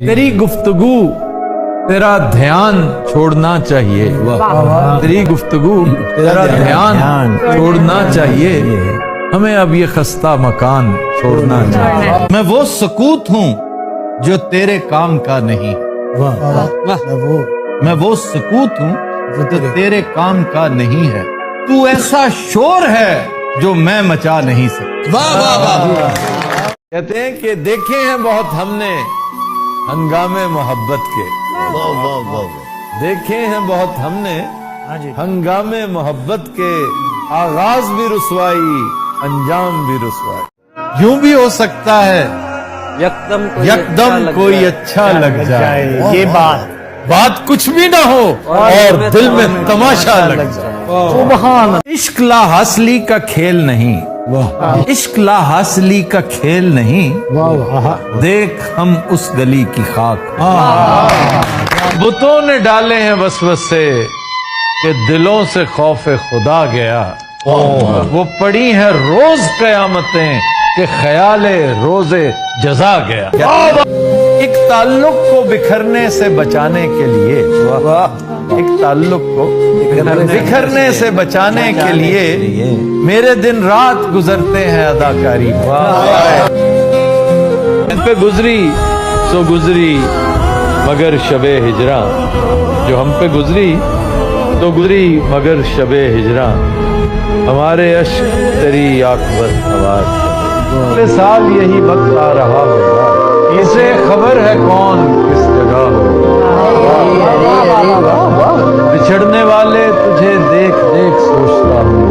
तेरी गुफ्तगू तेरा ध्यान छोड़ना चाहिए, तेरी गुफ्तगू तेरा ध्यान छोड़ना चाहिए, हमें अब ये खस्ता मकान छोड़ना चाहिए। मैं वो सकूत हूँ जो तेरे काम का नहीं, मैं वो सकूत हूँ जो तेरे काम का नहीं है, तू ऐसा शोर है जो मैं मचा नहीं सकता। वाह वाह वाह। कहते हैं कि देखे हैं बहुत हमने हंगामे मोहब्बत के, देखे हैं बहुत हमने हंगामे मोहब्बत के, आगाज भी रुसवाई अंजाम भी रुसवाई। यूं भी हो सकता है यकदम कोई अच्छा लग जाए, ये बात कुछ भी ना हो और दिल में तमाशा लग जाए। इश्क ला हासली का खेल नहीं, इश्क ला हासली का खेल नहीं, देख हम उस गली की खाक। बुतों ने डाले हैं वसवसे कि दिलों से खौफे खुदा गया, वो पड़ी है रोज कयामतें कि ख्याले रोजे जजा गया। एक ताल्लुक को बिखरने से बचाने के लिए, एक ताल्लुक को बिखरने से बचाने के लिए मेरे दिन रात गुजरते हैं अदाकारी। इन पे गुजरी सो गुजरी मगर शबे हिजरा, जो हम पे गुजरी तो गुजरी मगर शबे हिजरा, हमारे अश्क तेरी आकबत आवाज। अगले साल यही वक्त आ रहा होगा, इसे खबर है कौन किस जगह हो। बिछड़ने वाले तुझे देख देख सोचता हूँ,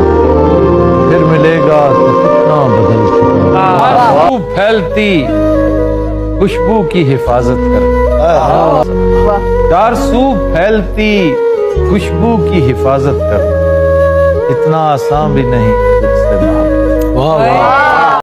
फिर मिलेगा तो कितना बदल चुका। खूब फैलती खुशबू की हिफाजत कर, चार सू फैलती खुशबू की हिफाजत कर, इतना आसान भी नहीं तुझसे। वाह वाह।